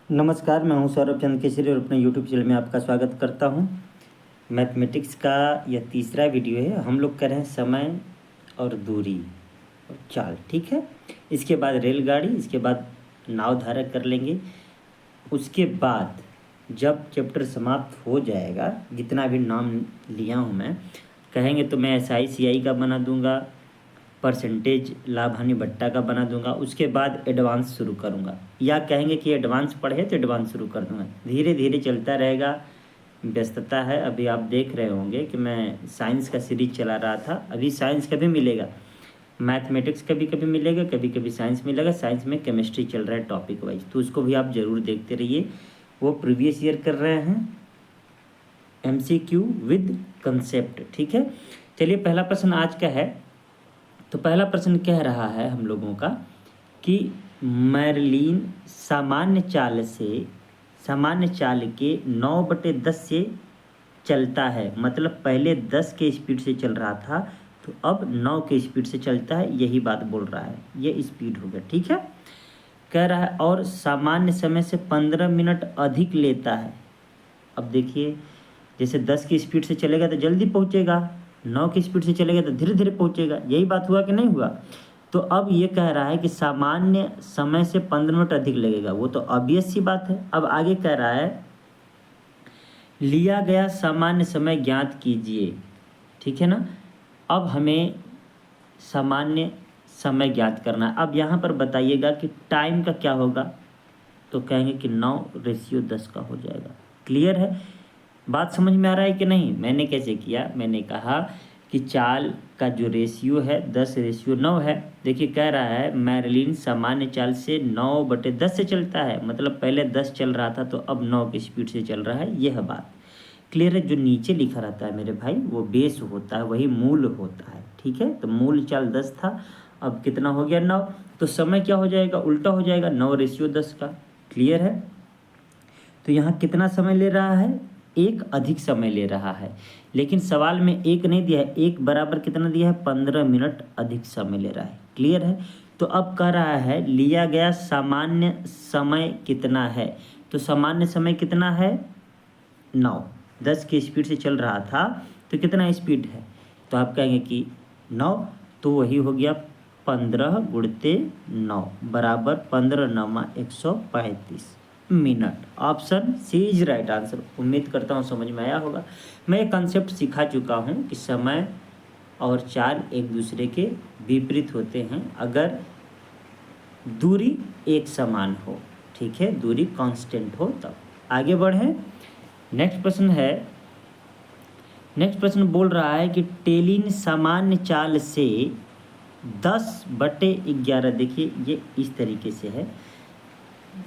नमस्कार, मैं हूं सौरभ चंद्र केसरी और अपने यूट्यूब चैनल में आपका स्वागत करता हूं। मैथमेटिक्स का यह तीसरा वीडियो है। हम लोग कर रहे हैं समय और दूरी और चाल, ठीक है। इसके बाद रेलगाड़ी, इसके बाद नाव धारा कर लेंगे। उसके बाद जब चैप्टर समाप्त हो जाएगा, जितना भी नाम लिया हूं मैं, कहेंगे तो मैं SI CI का बना दूंगा, परसेंटेज लाभ हानि भट्टा का बना दूंगा। उसके बाद एडवांस शुरू करूंगा, या कहेंगे कि एडवांस पढ़े तो एडवांस शुरू कर दूंगा। धीरे धीरे चलता रहेगा। व्यस्तता है, अभी आप देख रहे होंगे कि मैं साइंस का सीरीज चला रहा था। अभी साइंस का भी मिलेगा, मैथमेटिक्स कभी कभी मिलेगा, कभी कभी साइंस मिलेगा। साइंस में केमिस्ट्री चल रहा है टॉपिक वाइज, तो उसको भी आप ज़रूर देखते रहिए। वो प्रीवियस ईयर कर रहे हैं, MCQ विद कंसेप्ट, ठीक है। चलिए, पहला प्रश्न आज का है। तो पहला प्रश्न कह रहा है हम लोगों का कि मैरलिन सामान्य चाल के 9/10 से चलता है। मतलब पहले 10 के स्पीड से चल रहा था, तो अब 9 के स्पीड से चलता है। यही बात बोल रहा है, ये स्पीड हो गया, ठीक है। कह रहा है और सामान्य समय से 15 मिनट अधिक लेता है। अब देखिए, जैसे 10 की स्पीड से चलेगा तो जल्दी पहुंचेगा, 9 की स्पीड से चलेगा तो धीरे धीरे पहुंचेगा। यही बात हुआ कि नहीं हुआ। तो अब ये कह रहा है कि सामान्य समय से 15 मिनट अधिक लगेगा, वो तो ऑब्वियस सी बात है। अब आगे कह रहा है लिया गया सामान्य समय ज्ञात कीजिए, ठीक है ना। अब हमें सामान्य समय ज्ञात करना है। अब यहाँ पर बताइएगा कि टाइम का क्या होगा, तो कहेंगे कि 9:10 का हो जाएगा। क्लियर है, बात समझ में आ रहा है कि नहीं। मैंने कैसे किया, मैंने कहा कि चाल का जो रेशियो है 10:9 है। देखिए, कह रहा है मैरलिन सामान्य चाल से 9/10 से चलता है। मतलब पहले 10 चल रहा था, तो अब 9 की स्पीड से चल रहा है। यह बात क्लियर है। जो नीचे लिखा रहता है मेरे भाई, वो बेस होता है, वही मूल होता है, ठीक है। तो मूल चाल 10 था, अब कितना हो गया 9। तो समय क्या हो जाएगा, उल्टा हो जाएगा, 9:10 का। क्लियर है। तो यहाँ कितना समय ले रहा है, एक अधिक समय ले रहा है। लेकिन सवाल में एक नहीं दिया है, एक बराबर कितना दिया है, 15 मिनट अधिक समय ले रहा है। क्लियर है। तो अब कह रहा है लिया गया सामान्य समय कितना है। तो सामान्य समय कितना है, 9। 10 की स्पीड से चल रहा था, तो कितना स्पीड है, तो आप कहेंगे कि 9। तो वही हो गया 15 गुणते 9 बराबर 15×9 = 135 minute. Option C is right answer. उम्मीद करता हूँ समझ में आया होगा। मैं एक कंसेप्ट सिखा चुका हूँ कि समय और चाल एक दूसरे के विपरीत होते हैं अगर दूरी एक समान हो, ठीक है, दूरी कांस्टेंट हो तब। आगे बढ़ें। नेक्स्ट प्रश्न बोल रहा है कि टेलिन सामान्य चाल से 10/11, देखिए ये इस तरीके से है,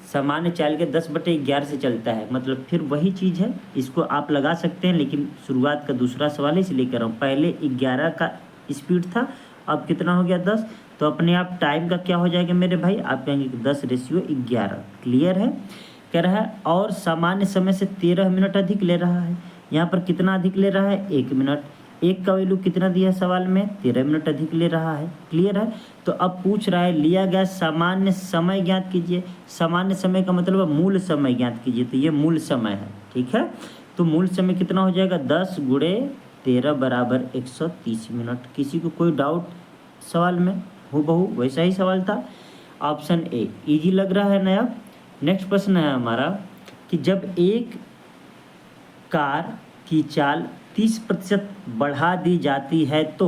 सामान्य चाल के 10/11 से चलता है। मतलब फिर वही चीज़ है, इसको आप लगा सकते हैं, लेकिन शुरुआत का दूसरा सवाल है इसलिए कर रहा हूँ। पहले 11 का स्पीड था, अब कितना हो गया 10। तो अपने आप टाइम का क्या हो जाएगा मेरे भाई, आप कहेंगे कि 10:11। क्लियर है। कह रहा है और सामान्य समय से 13 मिनट अधिक ले रहा है। यहाँ पर कितना अधिक ले रहा है, 1 मिनट। एक का वैल्यू कितना दिया है सवाल में, 13 मिनट अधिक ले रहा है। क्लियर है। तो अब पूछ रहा है लिया गया सामान्य समय ज्ञात कीजिए। सामान्य समय का मतलब मूल समय ज्ञात कीजिए, तो ये मूल समय है, ठीक है। तो मूल समय कितना हो जाएगा, 10 × 13 बराबर 130 मिनट। किसी को कोई डाउट सवाल में, हूबहू वैसा ही सवाल था। ऑप्शन ए इजी लग रहा है नया। नेक्स्ट प्रश्न है हमारा कि जब एक कार की चाल 30% बढ़ा दी जाती है तो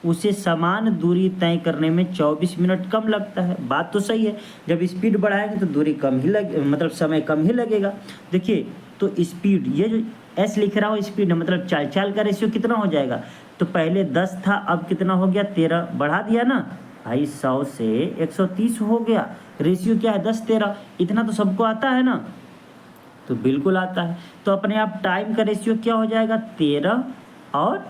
उसे समान दूरी तय करने में 24 मिनट कम लगता है। बात तो सही है, जब स्पीड बढ़ाएंगे तो दूरी कम ही मतलब समय कम ही लगेगा। देखिए, तो स्पीड, ये जो एस लिख रहा हूँ स्पीड है, मतलब चाल का रेशियो कितना हो जाएगा। तो पहले 10 था, अब कितना हो गया 13, बढ़ा दिया ना भाई, 100 से 130 हो गया। रेशियो क्या है, 10:13। इतना तो सबको आता है ना, तो बिल्कुल आता है। तो अपने आप टाइम का रेशियो क्या हो जाएगा, 13 और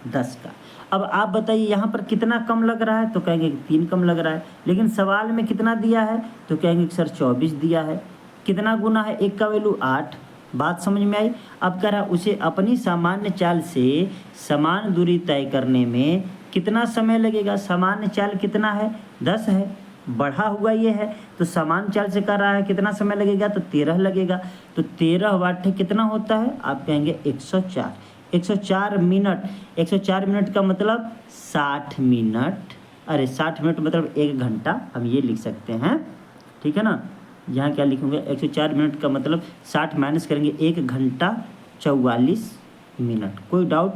10 का। अब आप बताइए यहाँ पर कितना कम लग रहा है, तो कहेंगे कि 3 कम लग रहा है। लेकिन सवाल में कितना दिया है, तो कहेंगे कि सर 24 दिया है। कितना गुना है, एक का वैल्यू 8। बात समझ में आई। अब कह रहा उसे अपनी सामान्य चाल से समान दूरी तय करने में कितना समय लगेगा। सामान्य चाल कितना है, 10 है, बढ़ा हुआ ये है, तो समान चाल से कर रहा है, कितना समय लगेगा, तो 13 लगेगा। तो 13 वाट कितना होता है, आप कहेंगे 104। 104 मिनट, 104 मिनट का मतलब 60 मिनट, अरे 60 मिनट मतलब 1 घंटा, हम ये लिख सकते हैं, ठीक है ना। यहाँ क्या लिखूँगा, 104 मिनट का मतलब 60 माइनस करेंगे 1 घंटा 44 मिनट। कोई doubt,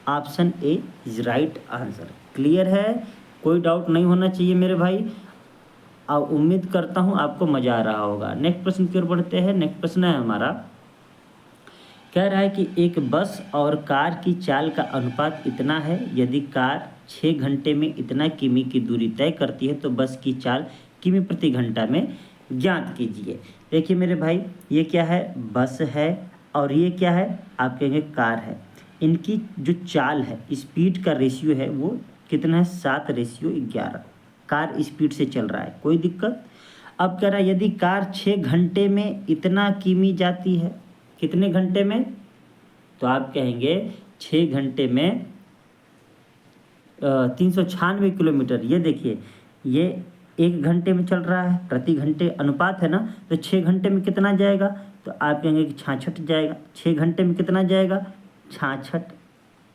option A is right answer. Clear है, कोई डाउट नहीं होना चाहिए मेरे भाई। और उम्मीद करता हूँ आपको मज़ा आ रहा होगा। नेक्स्ट प्रश्न की ओर बढ़ते हैं। नेक्स्ट प्रश्न है हमारा, कह रहा है कि एक बस और कार की चाल का अनुपात इतना है, यदि कार 6 घंटे में इतना किमी की दूरी तय करती है तो बस की चाल किमी प्रति घंटा में ज्ञात कीजिए। देखिए मेरे भाई, ये क्या है, बस है, और ये क्या है, आप कहेंगे कार है। इनकी जो चाल है, स्पीड का रेशियो है वो कितना है, 7:11। कार स्पीड से चल रहा है, कोई दिक्कत। अब कह रहा है यदि कार 6 घंटे में इतना किमी जाती है, कितने घंटे में, तो आप कहेंगे 6 घंटे में 396 किलोमीटर। ये देखिए, ये 1 घंटे में चल रहा है, प्रति घंटे अनुपात है ना, तो 6 घंटे में कितना जाएगा, तो आप कहेंगे कि 66 जाएगा। 6 घंटे में कितना जाएगा, 66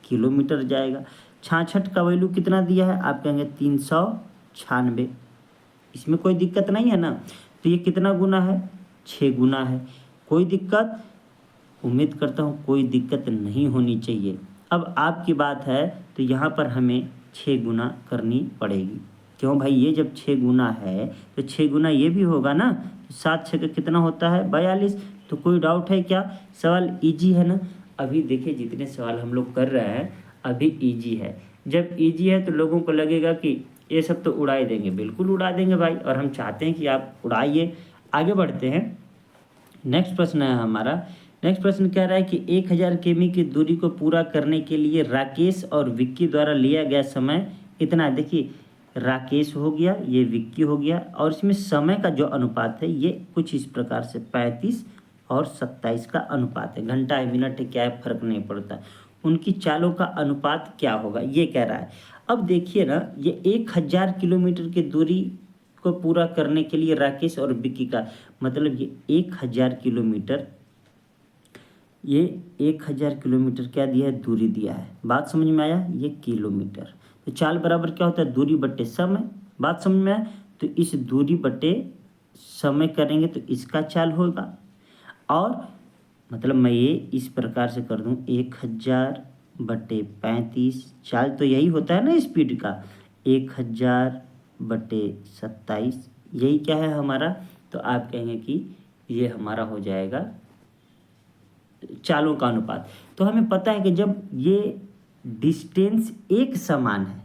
किलोमीटर जाएगा। 66 का वैल्यू कितना दिया है, आप कहेंगे 396। इसमें कोई दिक्कत नहीं है ना। तो ये कितना गुना है, 6 गुना है। कोई दिक्कत, उम्मीद करता हूँ कोई दिक्कत नहीं होनी चाहिए। अब आपकी बात है तो यहाँ पर हमें 6 गुना करनी पड़ेगी। क्यों भाई, ये जब 6 गुना है तो 6 गुना ये भी होगा ना, तो 7 6 का कितना होता है, 42। तो कोई डाउट है क्या, सवाल इजी है ना। अभी देखिए जितने सवाल हम लोग कर रहे हैं अभी इजी है। जब इजी है तो लोगों को लगेगा कि ये सब तो उड़ा ही देंगे, बिल्कुल उड़ा देंगे भाई, और हम चाहते हैं कि आप उड़ाइए। आगे बढ़ते हैं। नेक्स्ट प्रश्न है हमारा। नेक्स्ट प्रश्न कह रहा है कि 1000 किमी की दूरी को पूरा करने के लिए राकेश और विक्की द्वारा लिया गया समय इतना है। देखिए, राकेश हो गया, ये विक्की हो गया, और इसमें समय का जो अनुपात है ये कुछ इस प्रकार से 35 और 27 का अनुपात है। घंटा है, मिनट है, क्या है, फर्क नहीं पड़ता। उनकी चालों का अनुपात क्या होगा, ये कह रहा है। अब देखिए ना, ये 1000 किलोमीटर की दूरी को पूरा करने के लिए राकेश और विक्की का मतलब ये 1000 किलोमीटर, ये 1000 किलोमीटर क्या दिया है, दूरी दिया है। बात समझ में आया, ये किलोमीटर। तो चाल बराबर क्या होता है, दूरी बट्टे समय। बात समझ में आया, तो इस दूरी बट्टे समय करेंगे तो इसका चाल होगा। और मतलब मैं ये इस प्रकार से कर दूं, 1000/35, चाल तो यही होता है ना स्पीड का, 1000/27, यही क्या है हमारा। तो आप कहेंगे कि ये हमारा हो जाएगा चालों का अनुपात। तो हमें पता है कि जब ये डिस्टेंस एक समान है,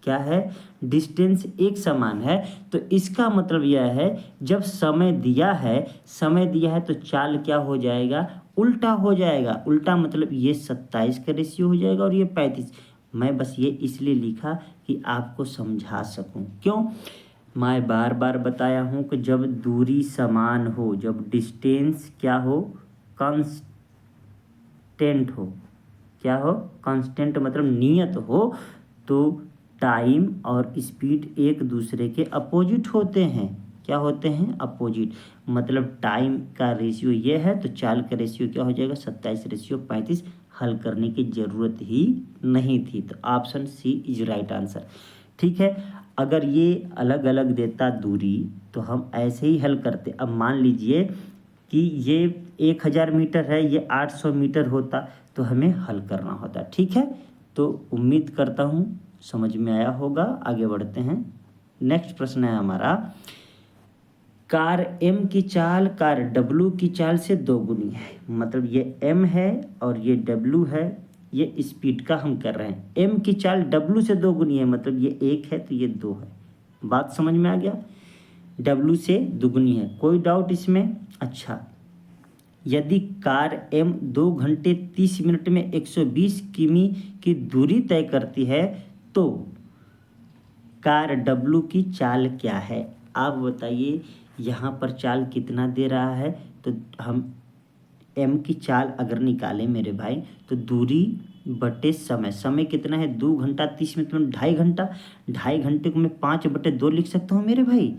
क्या है, डिस्टेंस एक समान है, तो इसका मतलब यह है जब समय दिया है, समय दिया है तो चाल क्या हो जाएगा, उल्टा हो जाएगा। उल्टा मतलब ये 27 का रेशियो हो जाएगा और ये 35। मैं बस ये इसलिए लिखा कि आपको समझा सकूं। क्यों, मैं बार बार बताया हूं कि जब दूरी समान हो, जब डिस्टेंस क्या हो, कांस्टेंट हो, क्या हो, कांस्टेंट मतलब नियत हो, तो टाइम और स्पीड एक दूसरे के अपोजिट होते हैं। क्या होते हैं, अपोजिट। मतलब टाइम का रेशियो ये है तो चाल का रेशियो क्या हो जाएगा, 27:35। हल करने की ज़रूरत ही नहीं थी। तो option C is right answer. ठीक है, अगर ये अलग अलग देता दूरी तो हम ऐसे ही हल करते। अब मान लीजिए कि ये 1000 मीटर है, ये 800 मीटर होता तो हमें हल करना होता। ठीक है, तो उम्मीद करता हूँ समझ में आया होगा। आगे बढ़ते हैं। नेक्स्ट प्रश्न है हमारा, कार एम की चाल कार डब्लू की चाल से 2 गुनी है। मतलब ये एम है और ये डब्लू है, ये स्पीड का हम कर रहे हैं। एम की चाल डब्लू से 2 गुनी है, मतलब ये 1 है तो ये 2 है। बात समझ में आ गया, डब्लू से दुगुनी है, कोई डाउट इसमें। अच्छा, यदि कार एम 2 घंटे 30 मिनट में 120 किमी की दूरी तय करती है तो कार डब्लू की चाल क्या है। आप बताइए, यहाँ पर चाल कितना दे रहा है, तो हम एम की चाल अगर निकालें मेरे भाई, तो दूरी बटे समय, समय कितना है 2 घंटा 30 मिनट में 2.5 घंटा, 2.5 घंटे को मैं 5/2 लिख सकता हूँ मेरे भाई।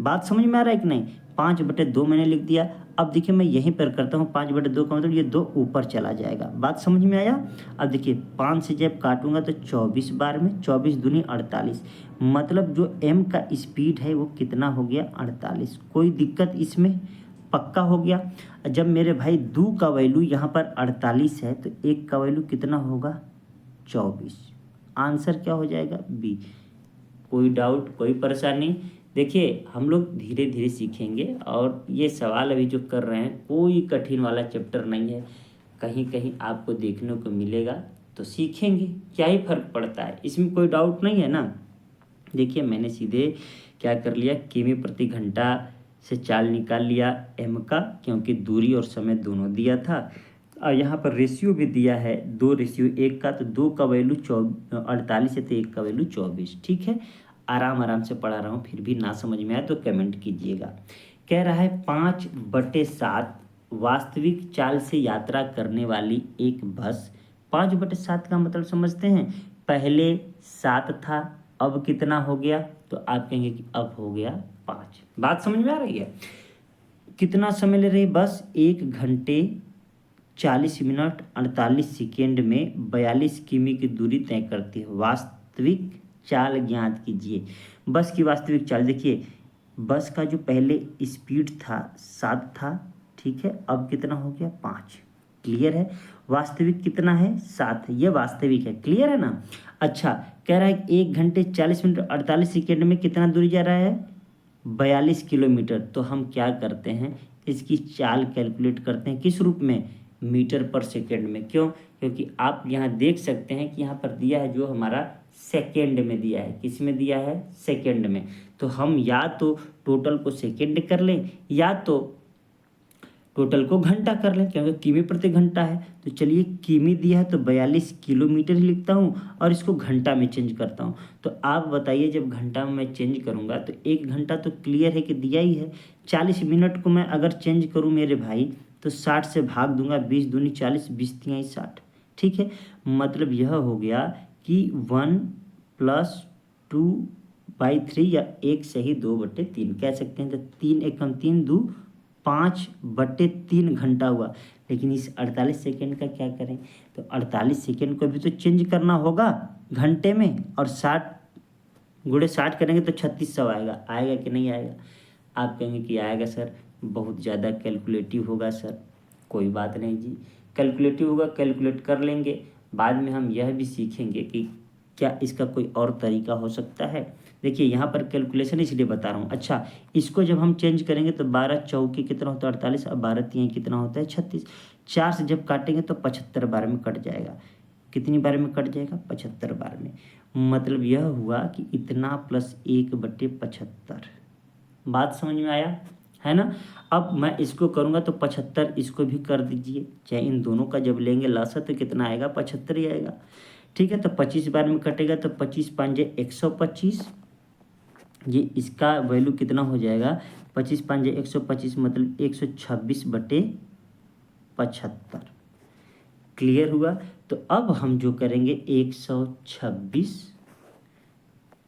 बात समझ में आ रहा है कि नहीं? 5/2 मैंने लिख दिया। अब देखिए मैं यहीं पर करता हूँ 5/2 का मतलब ये 2 ऊपर चला जाएगा। बात समझ में आया? अब देखिए 5 से जब काटूंगा तो 24 बार में, 24 दूनी 48, मतलब जो m का स्पीड है वो कितना हो गया 48। कोई दिक्कत इसमें? पक्का हो गया। जब मेरे भाई 2 का वैल्यू यहाँ पर 48 है तो 1 का वैल्यू कितना होगा 24। आंसर क्या हो जाएगा बी। कोई डाउट, कोई परेशानी? देखिए हम लोग धीरे धीरे सीखेंगे और ये सवाल अभी जो कर रहे हैं कोई कठिन वाला चैप्टर नहीं है, कहीं कहीं आपको देखने को मिलेगा तो सीखेंगे, क्या ही फर्क पड़ता है, इसमें कोई डाउट नहीं है ना। देखिए मैंने सीधे क्या कर लिया, किमी प्रति घंटा से चाल निकाल लिया एम का, क्योंकि दूरी और समय दोनों दिया था और यहाँ पर रेशियो भी दिया है 2:1 का, तो 2 का वैल्यू 48 है तो 1 का वैल्यू 24। ठीक है, आराम आराम से पढ़ा रहा हूँ, फिर भी ना समझ में आए तो कमेंट कीजिएगा। कह रहा है 5/7 वास्तविक चाल से यात्रा करने वाली एक बस। 5/7 का मतलब समझते हैं, पहले 7 था अब कितना हो गया, तो आप कहेंगे कि अब हो गया 5। बात समझ में आ रही है? कितना समय ले रही है बस? 1 घंटे 40 मिनट 48 सेकेंड में 42 किमी की दूरी तय करती है। वास्तविक चाल ज्ञात कीजिए। बस की वास्तविक चाल देखिए, बस का जो पहले स्पीड था 7 था, ठीक है, अब कितना हो गया 5। क्लियर है? वास्तविक कितना है 7 है, ये वास्तविक है। क्लियर है ना? अच्छा, कह रहा है 1 घंटे 40 मिनट 48 सेकेंड में कितना दूरी जा रहा है 42 किलोमीटर। तो हम क्या करते हैं, इसकी चाल कैलकुलेट करते हैं किस रूप में, मीटर पर सेकेंड में। क्यों? क्योंकि आप यहाँ देख सकते हैं कि यहाँ पर दिया है जो हमारा सेकेंड में दिया है। किस में दिया है? सेकेंड में। तो हम या तो टोटल को सेकेंड कर लें या तो टोटल को घंटा कर लें, क्योंकि किमी प्रति घंटा है। तो चलिए किमी दिया है तो 42 किलोमीटर ही लिखता हूँ और इसको घंटा में चेंज करता हूँ। तो आप बताइए जब घंटा में मैं चेंज करूँगा तो 1 घंटा तो क्लियर है कि दिया ही है। 40 मिनट को मैं अगर चेंज करूँ मेरे भाई तो 60 से भाग दूंगा, 20 दूनी 40, 20 तिहाई 60। ठीक है, मतलब यह हो गया कि 1 + 2/3 या 1 सही 2/3 कह सकते हैं। तो 3 एकम 3 2 5/3 घंटा हुआ। लेकिन इस 48 सेकेंड का क्या करें, तो 48 सेकेंड को भी तो चेंज करना होगा घंटे में, और 60 × 60 करेंगे तो 3600 आएगा। आएगा कि नहीं आएगा? आप कहेंगे कि आएगा सर, बहुत ज़्यादा कैलकुलेटिव होगा सर। कोई बात नहीं जी, कैलकुलेटिव होगा, कैलकुलेट कर लेंगे। बाद में हम यह भी सीखेंगे कि क्या इसका कोई और तरीका हो सकता है। देखिए यहाँ पर कैलकुलेशन इसलिए बता रहा हूँ। अच्छा, इसको जब हम चेंज करेंगे तो 12 चौके कितना होता है 48, अब 12 तिहाई कितना होता है 36। 4 से जब काटेंगे तो 75 बार में कट जाएगा। कितनी बार में कट जाएगा? 75 बार में। मतलब यह हुआ कि इतना + 1/75। बात समझ में आया है ना? अब मैं इसको करूँगा तो 75 इसको भी कर दीजिए, चाहे इन दोनों का जब लेंगे लासा तो कितना आएगा 75 ही आएगा। ठीक है, तो 25 बार में कटेगा तो 25 × 5 = 125। ये इसका वैल्यू कितना हो जाएगा 25 × 5 = 125, मतलब 126/75। क्लियर हुआ? तो अब हम जो करेंगे 126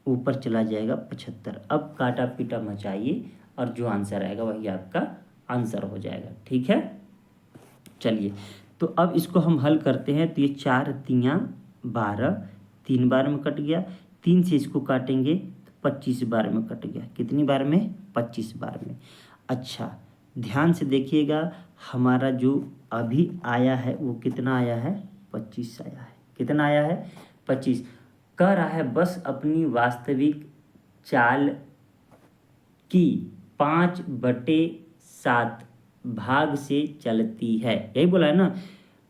ऊपर चला जाएगा 75। अब काटा पीटा मचाइए और जो आंसर आएगा वही आपका आंसर हो जाएगा। ठीक है, चलिए तो अब इसको हम हल करते हैं। तो ये 4 तियाँ 12, 3 बार में कट गया। 3 से इसको काटेंगे तो 25 बार में कट गया। कितनी बार में? 25 बार में। अच्छा, ध्यान से देखिएगा, हमारा जो अभी आया है वो कितना आया है 25 आया है। कितना आया है 25। कह रहा है बस अपनी वास्तविक चाल की 5/7 भाग से चलती है। यही बोला है ना,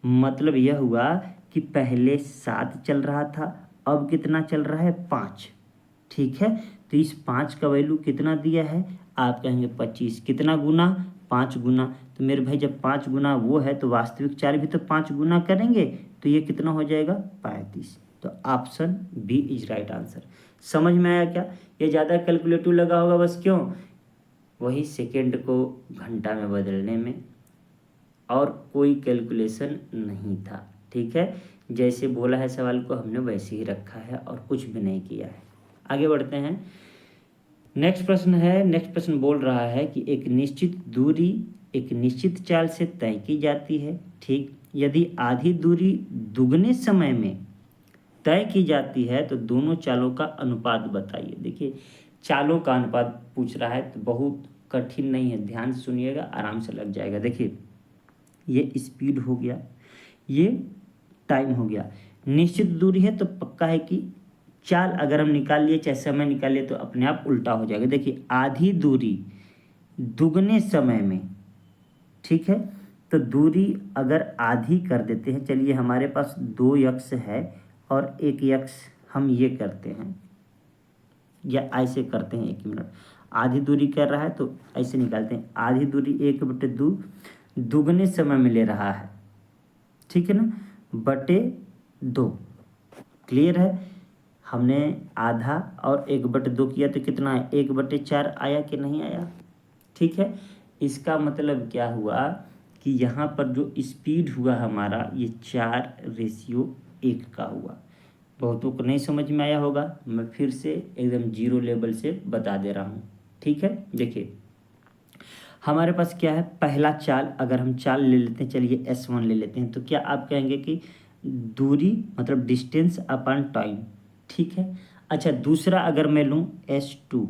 मतलब यह हुआ कि पहले 7 चल रहा था, अब कितना चल रहा है 5। ठीक है, तो इस 5 का वैल्यू कितना दिया है, आप कहेंगे 25। कितना गुना? 5 गुना। तो मेरे भाई जब 5 गुना वो है तो वास्तविक चाल भी तो 5 गुना करेंगे, तो ये कितना हो जाएगा 35। तो option B is right answer. समझ में आया क्या? ये ज़्यादा कैलकुलेटिव लगा होगा बस, क्यों? वही सेकेंड को घंटा में बदलने में, और कोई कैलकुलेशन नहीं था। ठीक है, जैसे बोला है सवाल को हमने वैसे ही रखा है और कुछ भी नहीं किया है। आगे बढ़ते हैं। नेक्स्ट प्रश्न बोल रहा है कि एक निश्चित दूरी एक निश्चित चाल से तय की जाती है, ठीक। यदि आधी दूरी दुगने समय में तय की जाती है तो दोनों चालों का अनुपात बताइए। देखिए चालों का अनुपात पूछ रहा है तो बहुत कठिन नहीं है, ध्यान से सुनिएगा, आराम से लग जाएगा। देखिए ये स्पीड हो गया, ये टाइम हो गया। निश्चित दूरी है तो पक्का है कि चाल अगर हम निकाल लिए चाहे समय निकाल लिए तो अपने आप उल्टा हो जाएगा। देखिए आधी दूरी दुगने समय में, ठीक है, तो दूरी अगर आधी कर देते हैं, चलिए हमारे पास 2 यक्स है और 1 यक्स हम ये करते हैं या ऐसे करते हैं, 1 मिनट। आधी दूरी कर रहा है तो ऐसे निकालते हैं, आधी दूरी 1/2 दुगने समय में ले रहा है, ठीक है ना, बटे 2। क्लियर है। हमने आधा और 1/2 किया तो कितना है, 1/4 आया कि नहीं आया, ठीक है। इसका मतलब क्या हुआ कि यहाँ पर जो स्पीड हुआ हमारा ये 4:1 का हुआ। बहुतों को नहीं समझ में आया होगा, मैं फिर से एकदम जीरो लेवल से बता दे रहा हूँ, ठीक है। देखिए हमारे पास क्या है, पहला चाल अगर हम चाल ले लेते हैं, चलिए S1 ले लेते हैं, तो क्या आप कहेंगे कि दूरी मतलब डिस्टेंस अपॉन टाइम, ठीक है। अच्छा दूसरा अगर मैं लूँ S2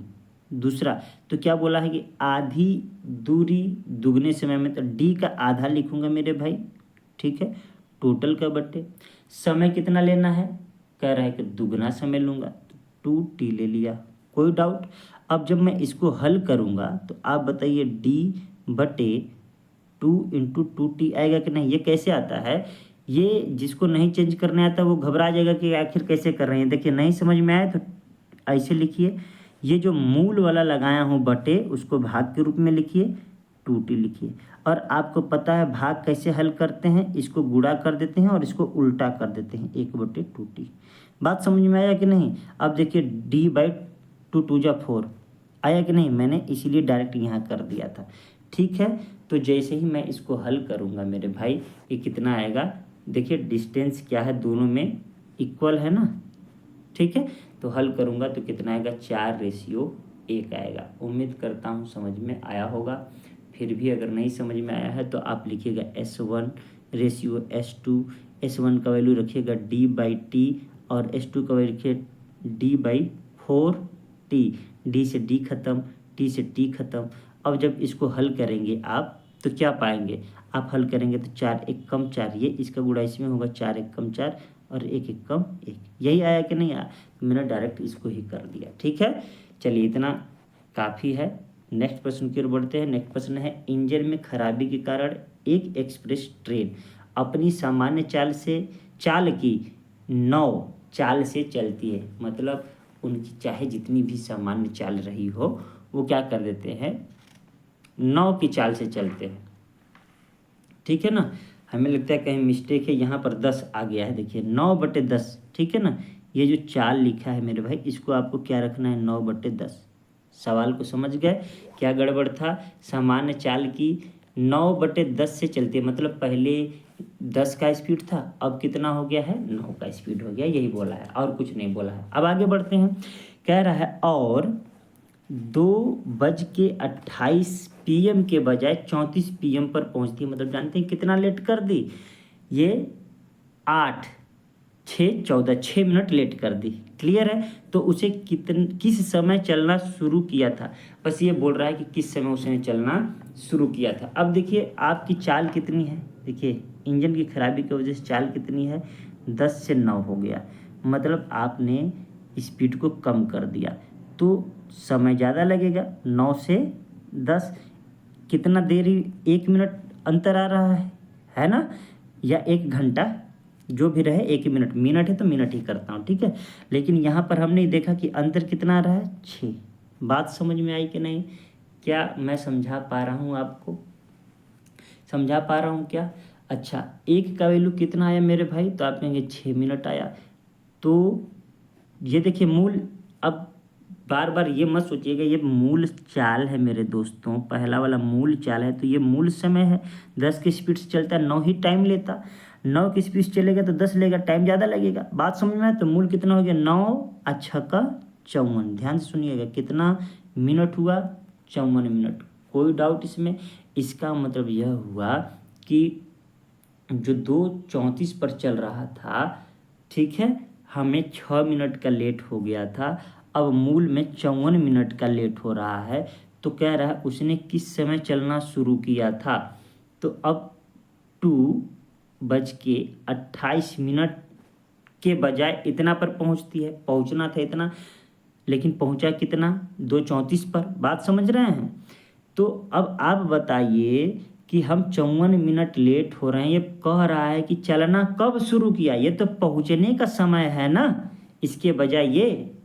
दूसरा, तो क्या बोला है कि आधी दूरी दुगने समय में, तो D का आधा लिखूंगा मेरे भाई, ठीक है, टोटल का बट्टे समय कितना लेना है, कह रहा है कि दुगना समय लूँगा तो 2T ले लिया, कोई डाउट। अब जब मैं इसको हल करूँगा तो आप बताइए D/2 × 2T आएगा कि नहीं। ये कैसे आता है, ये जिसको नहीं चेंज करने आता वो घबरा जाएगा कि आखिर कैसे कर रहे हैं। देखिए नहीं समझ में आया तो ऐसे लिखिए, ये जो मूल वाला लगाया हूँ बटे उसको भाग के रूप में लिखिए, 2T लिखिए। और आपको पता है भाग कैसे हल करते हैं, इसको गुणा कर देते हैं और इसको उल्टा कर देते हैं, 1/2T। बात समझ में आया कि नहीं। अब देखिए D/2 2 जा 4 आया कि नहीं, मैंने इसीलिए डायरेक्ट यहाँ कर दिया था, ठीक है। तो जैसे ही मैं इसको हल करूँगा मेरे भाई, ये कितना आएगा, देखिए डिस्टेंस क्या है, दोनों में इक्वल है ना, ठीक है। तो हल करूँगा तो कितना आएगा, 4:1 आएगा। उम्मीद करता हूँ समझ में आया होगा। फिर भी अगर नहीं समझ में आया है तो आप लिखिएगा S1:S2, S1 का वैल्यू रखिएगा D/T और S2 का वैल्यू रखिए D/4T। D से D खत्म, T से T खत्म। अब जब इसको हल करेंगे आप तो क्या पाएंगे, आप हल करेंगे तो 4 × 1 = 4, ये इसका गुणा इसमें होगा, 4 × 4 और 1 × 1, यही आया कि नहीं आया। मैंने डायरेक्ट इसको ही कर दिया, ठीक है। चलिए इतना काफ़ी है। नेक्स्ट प्रश्न की ओर बढ़ते हैं। नेक्स्ट प्रश्न है, इंजन में खराबी के कारण एक एक्सप्रेस ट्रेन अपनी सामान्य चाल की 9 चाल से चलती है। मतलब उनकी चाहे जितनी भी सामान्य चाल रही हो वो क्या कर देते हैं, 9 की चाल से चलते हैं, ठीक है ना। हमें लगता है कहीं मिस्टेक है, यहाँ पर 10 आ गया है, देखिए 9/10, ठीक है ना। ये जो चाल लिखा है मेरे भाई इसको आपको क्या रखना है, 9/10। सवाल को समझ गए, क्या गड़बड़ था, सामान्य चाल की 9/10 से चलती है, मतलब पहले 10 का स्पीड था, अब कितना हो गया है, 9 का स्पीड हो गया, यही बोला है और कुछ नहीं बोला है। अब आगे बढ़ते हैं। कह रहा है और 2:28 PM के बजाय 34 PM पर पहुंचती है। मतलब जानते हैं कितना लेट कर दी, ये 8 6 14 6 मिनट लेट कर दी। क्लियर है। तो उसे किस समय चलना शुरू किया था, बस ये बोल रहा है कि किस समय उसने चलना शुरू किया था। अब देखिए आपकी चाल कितनी है, देखिए इंजन की खराबी की वजह से चाल कितनी है, 10 से 9 हो गया, मतलब आपने स्पीड को कम कर दिया तो समय ज़्यादा लगेगा। 9 से 10 कितना देरी, 1 मिनट अंतर आ रहा है ना, या 1 घंटा, जो भी रहे, 1 मिनट, मिनट है तो मिनट ही करता हूँ, ठीक है। लेकिन यहाँ पर हमने देखा कि अंतर कितना आ रहा है, 6। बात समझ में आई कि नहीं, क्या मैं समझा पा रहा हूँ आपको, समझा पा रहा हूँ क्या। अच्छा 1 का वैल्यू कितना आया मेरे भाई, तो आप कहेंगे 6 मिनट आया। तो ये देखिए मूल, अब बार बार ये मत सोचिएगा ये मूल चाल है मेरे दोस्तों, पहला वाला मूल चाल है, तो ये मूल समय है, 10 की स्पीड से चलता है, 9 ही टाइम लेता। 9 की स्पीड चलेगा तो 10 लेगा, टाइम ज़्यादा लगेगा। बात समझ में आए? तो मूल कितना हो गया 9 अच्छा का 54। ध्यान से सुनिएगा कितना मिनट हुआ 54 मिनट। कोई डाउट इसमें? इसका मतलब यह हुआ कि जो 2:34 पर चल रहा था, ठीक है, हमें 6 मिनट का लेट हो गया था, अब मूल में 54 मिनट का लेट हो रहा है। तो कह रहा है उसने किस समय चलना शुरू किया था, तो अब 2:28 के बजाय इतना पर पहुंचती है, पहुंचना था इतना, लेकिन पहुंचा कितना 2:34 पर। बात समझ रहे हैं? तो अब आप बताइए कि हम 54 मिनट लेट हो रहे हैं, ये कह रहा है कि चलना कब शुरू किया, ये तो पहुंचने का समय है ना, इसके बजाय ये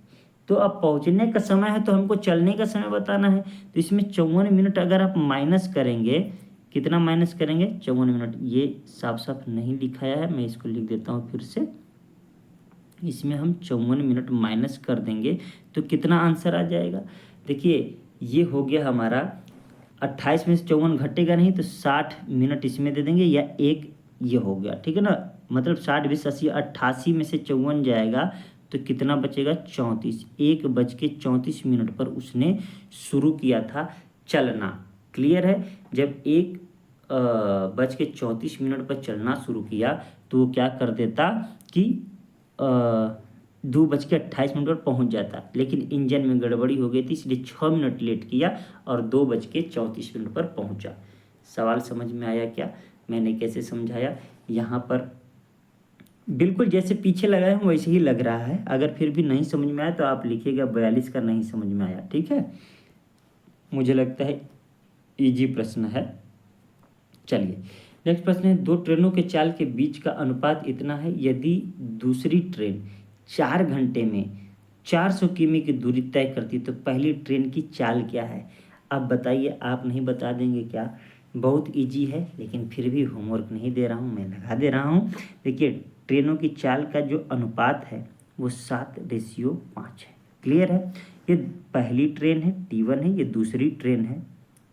तो अब पहुंचने का समय है तो हमको चलने का समय बताना है। तो इसमें 54 मिनट अगर आप माइनस करेंगे, कितना माइनस करेंगे 54 मिनट, ये साफ साफ नहीं लिखाया है, मैं इसको लिख देता हूँ फिर से। इसमें हम 54 मिनट माइनस कर देंगे तो कितना आंसर आ जाएगा, देखिए ये हो गया हमारा 28 में से 54 घटेगा नहीं तो 60 मिनट इसमें दे देंगे, या एक ये हो गया, ठीक है ना, मतलब 60 20 80 88 में से 54 जाएगा तो कितना बचेगा 34। 1:34 पर उसने शुरू किया था चलना। क्लियर है? जब 1:34 पर चलना शुरू किया तो वो क्या कर देता कि 2:28 पर पहुंच जाता, लेकिन इंजन में गड़बड़ी हो गई थी इसलिए 6 मिनट लेट किया और 2:34 पर पहुंचा। सवाल समझ में आया क्या? मैंने कैसे समझाया? यहाँ पर बिल्कुल जैसे पीछे लगाए हूँ वैसे ही लग रहा है। अगर फिर भी नहीं समझ में आया तो आप लिखिएगा 42 का नहीं समझ में आया, ठीक है? मुझे लगता है इजी प्रश्न है। चलिए नेक्स्ट प्रश्न है, 2 ट्रेनों के चाल के बीच का अनुपात इतना है, यदि दूसरी ट्रेन 4 घंटे में 400 किमी की दूरी तय करती तो पहली ट्रेन की चाल क्या है? अब बताइए, आप नहीं बता देंगे क्या? बहुत इजी है, लेकिन फिर भी होमवर्क नहीं दे रहा हूँ, मैं लगा दे रहा हूँ। देखिए ट्रेनों की चाल का जो अनुपात है वो 7:5 है। क्लियर है? ये पहली ट्रेन है T1 है, ये दूसरी ट्रेन है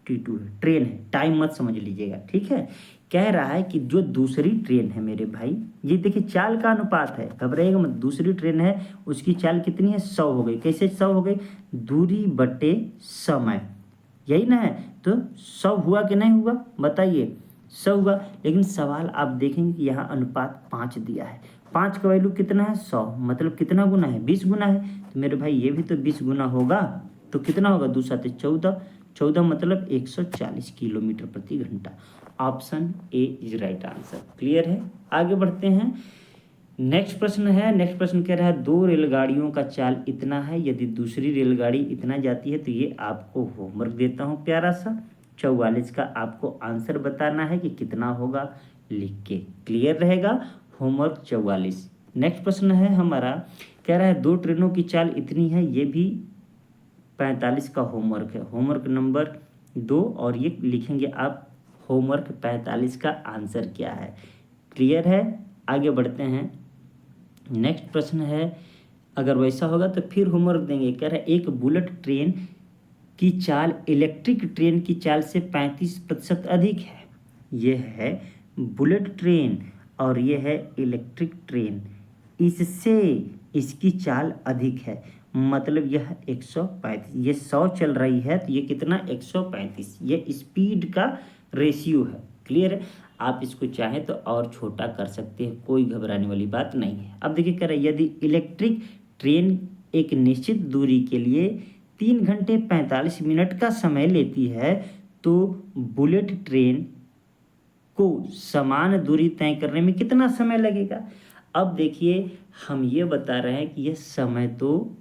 T2 है। ट्रेन है, टाइम मत समझ लीजिएगा, ठीक है? कह रहा है कि जो दूसरी ट्रेन है मेरे भाई, ये देखिए चाल का अनुपात है, घबराइएगा मत। दूसरी ट्रेन है उसकी चाल कितनी है 100 हो गई। कैसे 100 हो गई? दूरी बटे समय, यही ना है? तो 100 हुआ कि नहीं हुआ बताइए? 100 हुआ। लेकिन सवाल आप देखेंगे कि यहाँ अनुपात 5 दिया है। 5 का वैल्यू कितना है 100, मतलब कितना गुना है 20 गुना है। तो मेरे भाई ये भी तो 20 गुना होगा, तो कितना होगा 2 7 14, 14 मतलब 140 किलोमीटर प्रति घंटा। Option A is right answer. Clear है? आगे बढ़ते हैं। नेक्स्ट प्रश्न है, नेक्स्ट प्रश्न कह रहा है 2 रेलगाड़ियों का चाल इतना है, यदि दूसरी रेलगाड़ी इतना जाती है, तो ये आपको होमवर्क देता हूँ प्यारा सा। 44 का आपको आंसर बताना है कि कितना होगा, लिख के। क्लियर रहेगा? होमवर्क 44। नेक्स्ट प्रश्न है हमारा, कह रहा है 2 ट्रेनों की चाल इतनी है, ये भी 45 का होमवर्क है, होमवर्क नंबर 2, और ये लिखेंगे आप होमवर्क 45 का आंसर क्या है। क्लियर है? आगे बढ़ते हैं। नेक्स्ट प्रश्न है, अगर वैसा होगा तो फिर होमवर्क देंगे। कह रहा है एक बुलेट ट्रेन की चाल इलेक्ट्रिक ट्रेन की चाल से 35% अधिक है। यह है बुलेट ट्रेन और यह है इलेक्ट्रिक ट्रेन, इससे इसकी चाल अधिक है, मतलब यह 135, ये 100 चल रही है तो ये कितना 135, ये स्पीड का रेशियो है। क्लियर है? आप इसको चाहें तो और छोटा कर सकते हैं, कोई घबराने वाली बात नहीं है। अब देखिए कह रहा है यदि इलेक्ट्रिक ट्रेन एक निश्चित दूरी के लिए 3 घंटे 45 मिनट का समय लेती है तो बुलेट ट्रेन को समान दूरी तय करने में कितना समय लगेगा। अब देखिए हम ये बता रहे हैं कि यह समय तो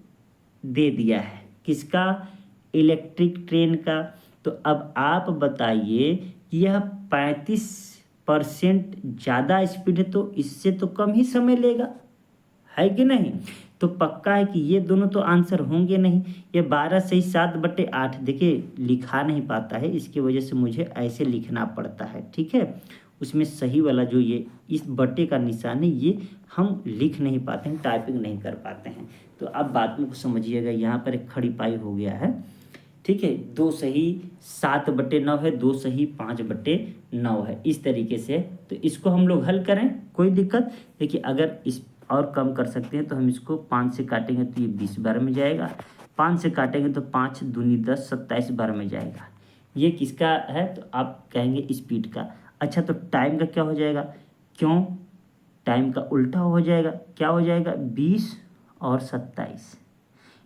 दे दिया है किसका, इलेक्ट्रिक ट्रेन का। तो अब आप बताइए कि यह 35% ज़्यादा स्पीड है तो इससे तो कम ही समय लेगा, है कि नहीं? तो पक्का है कि ये दोनों तो आंसर होंगे नहीं। ये 12 से 7/8 देखिए लिखा नहीं पाता है, इसकी वजह से मुझे ऐसे लिखना पड़ता है, ठीक है? उसमें सही वाला जो ये इस बटे का निशान है ये हम लिख नहीं पाते हैं, टाइपिंग नहीं कर पाते हैं। तो अब बात में को समझिएगा, यहाँ पर एक खड़ी पाई हो गया है, ठीक है, 2/7/9 है, 2/5/9 है, इस तरीके से। तो इसको हम लोग हल करें, कोई दिक्कत देखिए, अगर इस और कम कर सकते हैं तो हम इसको 5 से काटेंगे तो ये 20 बार में जाएगा, 5 से काटेंगे तो 5 दूनी 10, 27 बार में जाएगा। ये किसका है तो आप कहेंगे स्पीड का। अच्छा, तो टाइम का क्या हो जाएगा, क्यों, टाइम का उल्टा हो जाएगा, क्या हो जाएगा, 20 और 27।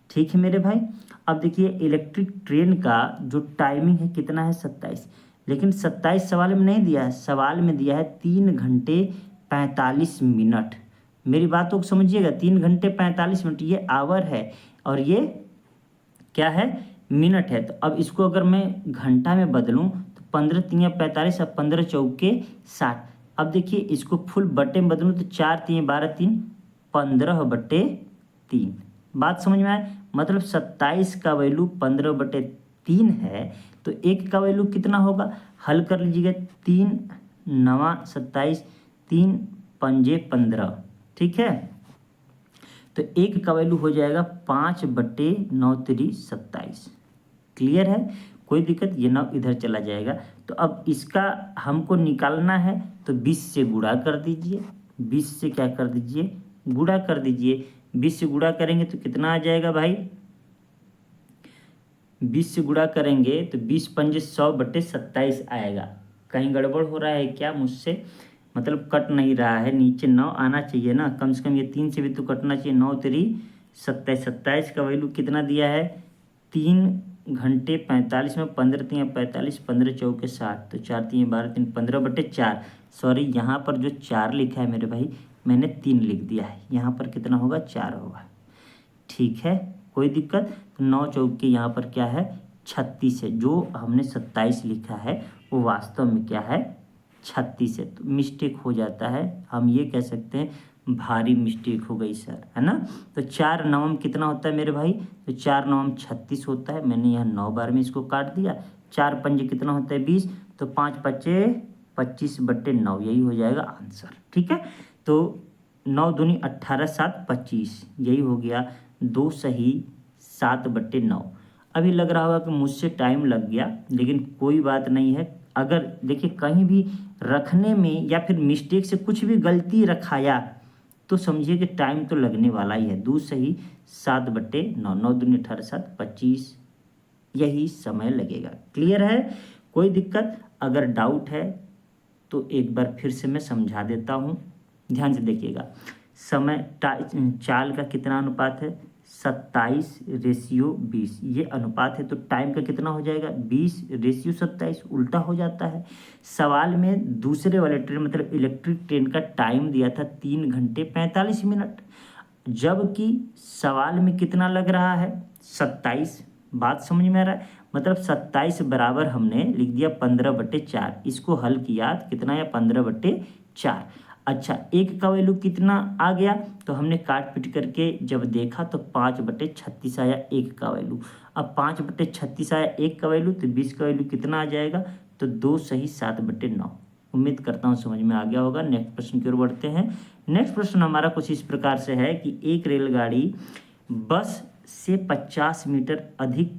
ठीक है मेरे भाई। अब देखिए इलेक्ट्रिक ट्रेन का जो टाइमिंग है कितना है, 27, लेकिन 27 सवाल में नहीं दिया है, सवाल में दिया है 3 घंटे 45 मिनट। मेरी बातों को समझिएगा, 3 घंटे 45 मिनट ये आवर है और ये क्या है, मिनट है। तो अब इसको अगर मैं घंटा में बदलूं तो 15 3 45 और 15 चौके 60। अब देखिए इसको फुल बटे में बदलूं तो 4 3 12 3 15/3। बात समझ में आए, मतलब 27 का वैल्यू 15/3 है, तो एक का वैल्यू कितना होगा, हल कर लीजिएगा, 3 9 27, 3 5 15, ठीक है। तो एक का वैल्यू हो जाएगा 5/9 3 27। क्लियर है, कोई दिक्कत, ये 9 इधर चला जाएगा। तो अब इसका हमको निकालना है तो 20 से गुणा कर दीजिए, 20 से क्या कर दीजिए, गुणा कर दीजिए। 20 से गुणा करेंगे तो कितना आ जाएगा भाई, 20 से गुणा करेंगे तो 20 पंजे 100/27 आएगा। कहीं गड़बड़ हो रहा है क्या मुझसे, मतलब कट नहीं रहा है, नीचे 9 आना चाहिए ना, कम से कम ये 3 से भी तो कटना चाहिए। 9 3 27, 27 का वैल्यू कितना दिया है, 3 घंटे 45 में 15 3 45, 15 चौके 60, तो 4 3 12 3 15/4। सॉरी, यहाँ पर जो 4 लिखा है मेरे भाई, मैंने 3 लिख दिया है, यहाँ पर कितना होगा, 4 होगा। ठीक है, कोई दिक्कत। तो 9 चौके यहाँ पर क्या है, 36 है, जो हमने 27 लिखा है वो वास्तव में क्या है, 36 है। तो मिस्टेक हो जाता है, हम ये कह सकते हैं भारी मिस्टेक हो गई सर, है ना। तो 4 9 कितना होता है मेरे भाई, तो 4 9 36 होता है। मैंने यहाँ 9 बार में इसको काट दिया। 4 पंजे कितना होता है, 20, तो 5 पच्चे 25/9, यही हो जाएगा आंसर। ठीक है, तो 9 दूनी 18 7 25, यही हो गया 2/7/9। अभी लग रहा होगा कि मुझसे टाइम लग गया, लेकिन कोई बात नहीं है। अगर देखिए कहीं भी रखने में या फिर मिस्टेक से कुछ भी गलती रखाया तो समझिए कि टाइम तो लगने वाला ही है। 2/7/9, 9 दूनी 18 7 25, यही समय लगेगा। क्लियर है, कोई दिक्कत, अगर डाउट है तो एक बार फिर से मैं समझा देता हूँ, ध्यान से देखिएगा। समय चाल का कितना अनुपात है, 27/20, ये अनुपात है। तो टाइम का कितना हो जाएगा, 20/27, उल्टा हो जाता है। सवाल में दूसरे वाले ट्रेन मतलब इलेक्ट्रिक ट्रेन का टाइम दिया था 3 घंटे 45 मिनट, जबकि सवाल में कितना लग रहा है, 27। बात समझ में आ रहा है, मतलब 27 बराबर हमने लिख दिया 15/4। इसको हल किया तो कितना है, 15/4। अच्छा, एक का वैल्यू कितना आ गया, तो हमने काट पीट करके जब देखा तो 5/36 आया एक का वैल्यू। अब 5/36 आया एक का वैल्यू, तो 20 का वैल्यू कितना आ जाएगा, तो 2/7/9। उम्मीद करता हूँ समझ में आ गया होगा। नेक्स्ट प्रश्न की ओर बढ़ते हैं। नेक्स्ट प्रश्न हमारा कुछ इस प्रकार से है कि एक रेलगाड़ी बस से 50 मीटर अधिक,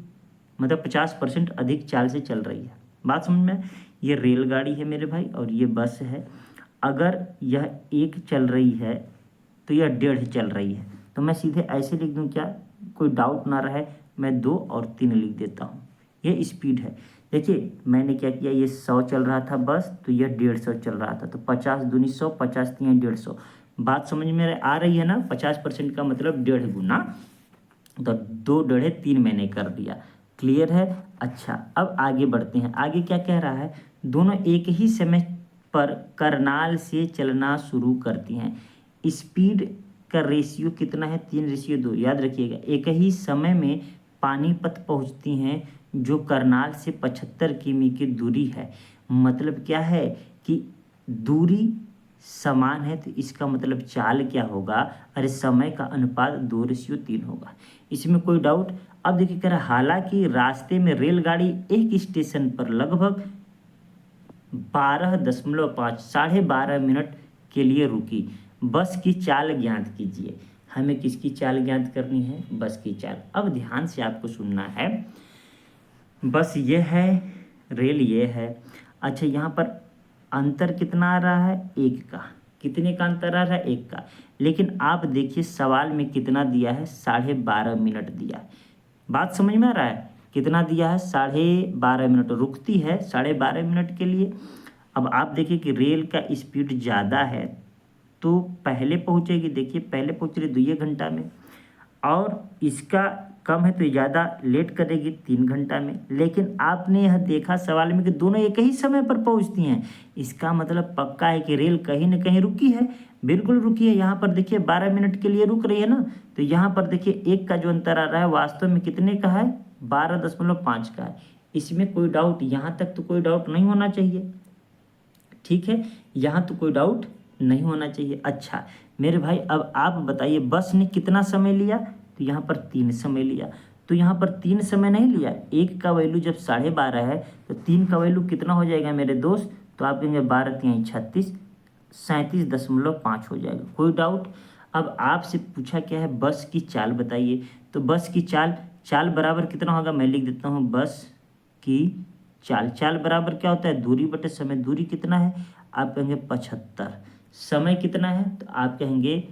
मतलब 50% अधिक चाल से चल रही है। बात समझ में, ये रेलगाड़ी है मेरे भाई और ये बस है। अगर यह 1 चल रही है तो यह 1.5 चल रही है। तो मैं सीधे ऐसे लिख दूं, क्या कोई डाउट ना रहे, मैं 2 और 3 लिख देता हूँ। ये स्पीड है। देखिए मैंने क्या किया, ये 100 चल रहा था बस, तो यह 150 चल रहा था। तो 50 दूनी 100, 50 3 150। बात समझ में आ रही है ना, 50% का मतलब 1.5 गुना, तो 2 1.5 3 मैंने कर दिया। क्लियर है। अच्छा, अब आगे बढ़ते हैं। आगे क्या कह रहा है, दोनों एक ही समय पर करनाल से चलना शुरू करती हैं। स्पीड का रेशियो कितना है, 3/2। याद रखिएगा, एक ही समय में पानीपत पहुंचती हैं, जो करनाल से 75 किमी की दूरी है। मतलब क्या है कि दूरी समान है, तो इसका मतलब चाल क्या होगा, अरे समय का अनुपात 2/3 होगा। इसमें कोई डाउट। अब देखिए कह रहा, हालांकि रास्ते में रेलगाड़ी एक स्टेशन पर लगभग 12.5 12.5 मिनट के लिए रुकी। बस की चाल ज्ञात कीजिए। हमें किसकी चाल ज्ञात करनी है, बस की चाल। अब ध्यान से आपको सुनना है। बस ये है, रेल ये है। अच्छा, यहाँ पर अंतर कितना आ रहा है? 1 का। कितने का अंतर आ रहा है? 1 का। लेकिन आप देखिए सवाल में कितना दिया है? 12.5 मिनट दिया है। बात समझ में आ रहा है? कितना दिया है? 12.5 मिनट। रुकती है 12.5 मिनट के लिए। अब आप देखिए कि रेल का स्पीड ज़्यादा है तो पहले पहुँचेगी। देखिए पहले पहुँच रही 2 घंटा में, और इसका कम है तो ज़्यादा लेट करेगी 3 घंटा में। लेकिन आपने यह देखा सवाल में कि दोनों एक ही समय पर पहुंचती हैं। इसका मतलब पक्का है कि रेल कहीं न कहीं रुकी है। बिल्कुल रुकी है। यहाँ पर देखिए 12 मिनट के लिए रुक रही है ना, तो यहाँ पर देखिए 1 का जो अंतर आ रहा है वास्तव में कितने का है? 12.5 का है। इसमें कोई डाउट, यहाँ तक तो कोई डाउट नहीं होना चाहिए। ठीक है, यहाँ तो कोई डाउट नहीं होना चाहिए। अच्छा मेरे भाई, अब आप बताइए बस ने कितना समय लिया? तो यहाँ पर 3 समय लिया। तो यहाँ पर 3 समय नहीं लिया। 1 का वैल्यू जब 12.5 है तो 3 का वैल्यू कितना हो जाएगा मेरे दोस्त? तो आप कहेंगे 12×3 = 36, 37.5 हो जाएगा। कोई डाउट? अब आपसे पूछा क्या है? बस की चाल बताइए। तो बस की चाल, चाल बराबर कितना होगा? मैं लिख देता हूँ बस की चाल। चाल बराबर क्या होता है? दूरी बटे समय। दूरी कितना है? आप कहेंगे 75। समय कितना है? तो आप कहेंगे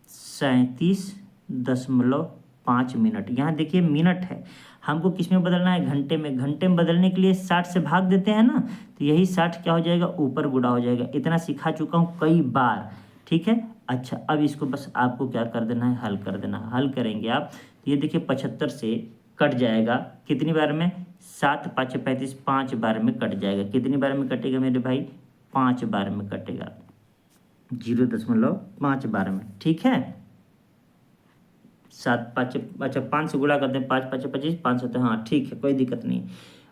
37.5 मिनट। यहाँ देखिए मिनट है, हमको किस में बदलना है? घंटे में। घंटे में बदलने के लिए 60 से भाग देते हैं ना, तो यही 60 क्या हो जाएगा? ऊपर गुणा हो जाएगा। इतना सिखा चुका हूँ कई बार। ठीक है। अच्छा अब इसको बस आपको क्या कर देना है? हल कर देना। हल करेंगे आप तो ये देखिए 75 से कट जाएगा कितनी बार में? 7 5 35, 5 बार में कट जाएगा। कितनी बार में कटेगा मेरे भाई? 5 बार में कटेगा। 0.5 बार में। ठीक है। 7 5, अच्छा 5 से गुणा करते हैं। 5 5 25, 5 होते हैं। हाँ ठीक है, कोई दिक्कत नहीं।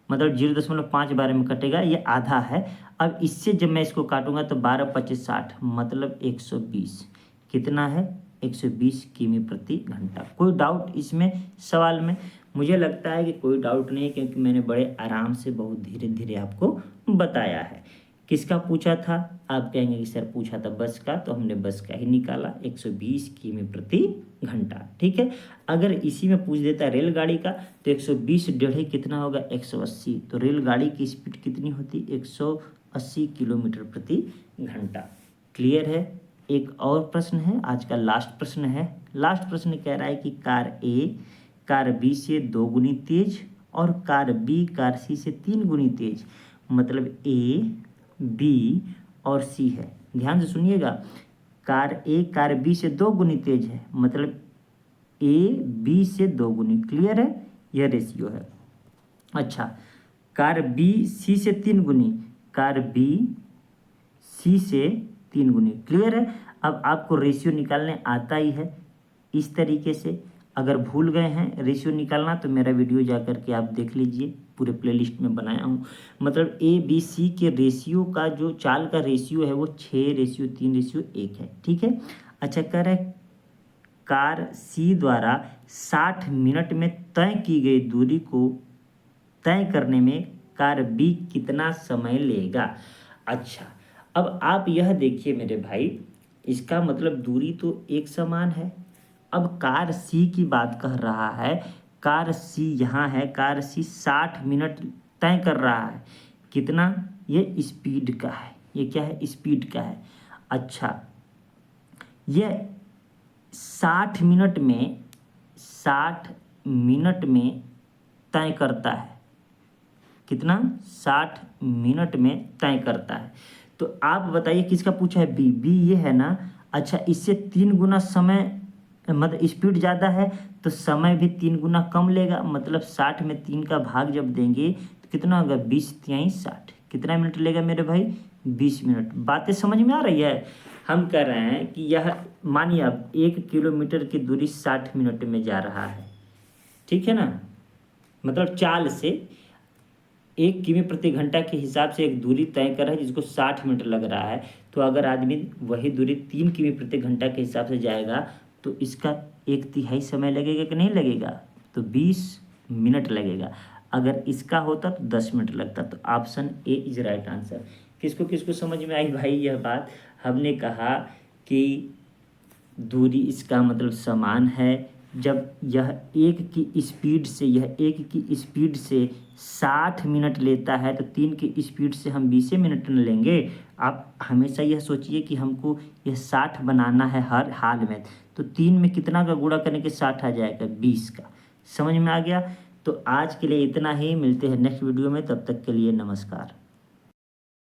मतलब 0.5 बार में कटेगा, ये आधा है। अब इससे जब मैं इसको काटूंगा तो 12 25 60 मतलब 120। कितना है? 120 किमी प्रति घंटा। कोई डाउट इसमें सवाल में? मुझे लगता है कि कोई डाउट नहीं, क्योंकि मैंने बड़े आराम से बहुत धीरे धीरे आपको बताया है। किसका पूछा था? आप कहेंगे कि सर पूछा था बस का, तो हमने बस का ही निकाला। 120 किमी प्रति घंटा। ठीक है। अगर इसी में पूछ देता रेलगाड़ी का तो 120 डेढ़े कितना होगा? 180। तो रेलगाड़ी की स्पीड कितनी होती? 180 किलोमीटर प्रति घंटा। क्लियर है? एक और प्रश्न है, आज का लास्ट प्रश्न है। लास्ट प्रश्न कह रहा है कि कार ए कार बी से 2 गुनी तेज और कार बी कार सी से 3 गुनी तेज, मतलब ए बी और सी है। ध्यान से सुनिएगा, कार ए कार बी से 2 गुनी तेज है, मतलब ए बी से 2 गुनी। क्लियर है? यह रेशियो है। अच्छा, कार बी सी से 3 गुनी, कार बी सी से 3 गुनी। क्लियर है? अब आपको रेशियो निकालने आता ही है इस तरीके से। अगर भूल गए हैं रेशियो निकालना तो मेरा वीडियो जा कर के आप देख लीजिए, पूरे प्लेलिस्ट में बनाया हूँ। मतलब ए बी सी के रेशियो का जो चाल का रेशियो है वो 6:3:1 है। ठीक है। अच्छा कह रहा है कार सी द्वारा 60 मिनट में तय की गई दूरी को तय करने में कार बी कितना समय लेगा? अच्छा अब आप यह देखिए मेरे भाई, इसका मतलब दूरी तो एक समान है। अब कार सी की बात कर रहा है, कार सी यहाँ है, कार सी 60 मिनट तय कर रहा है। कितना? ये स्पीड का है। ये क्या है? स्पीड का है। अच्छा ये 60 मिनट में 60 मिनट में तय करता है। कितना? 60 मिनट में तय करता है। तो आप बताइए किसका पूछा है? बी। बी ये है ना। अच्छा इससे 3 गुना समय, मतलब स्पीड ज़्यादा है तो समय भी 3 गुना कम लेगा। मतलब 60 में 3 का भाग जब देंगे तो कितना होगा? 20×3=60। कितना मिनट लेगा मेरे भाई? 20 मिनट। बातें समझ में आ रही है? हम कह रहे हैं कि यह मानिए अब 1 किलोमीटर की दूरी 60 मिनट में जा रहा है। ठीक है ना? मतलब चाल से 1 किमी प्रति घंटा के हिसाब से एक दूरी तय कर रहा है जिसको 60 मिनट लग रहा है। तो अगर आदमी वही दूरी 3 किमी प्रति घंटा के हिसाब से जाएगा तो इसका 1/3 समय लगेगा कि नहीं लगेगा? तो 20 मिनट लगेगा। अगर इसका होता तो 10 मिनट लगता। तो option A is right answer. किसको किसको समझ में आई भाई यह बात? हमने कहा कि दूरी इसका मतलब समान है, जब यह एक की स्पीड से 60 मिनट लेता है तो 3 की स्पीड से हम 20 मिनट न लेंगे। आप हमेशा यह सोचिए कि हमको यह 60 बनाना है हर हाल में, तो 3 में कितना का गुणा करने के 60 आ जाएगा, 20 का। समझ में आ गया? तो आज के लिए इतना ही, मिलते हैं नेक्स्ट वीडियो में, तब तक के लिए नमस्कार।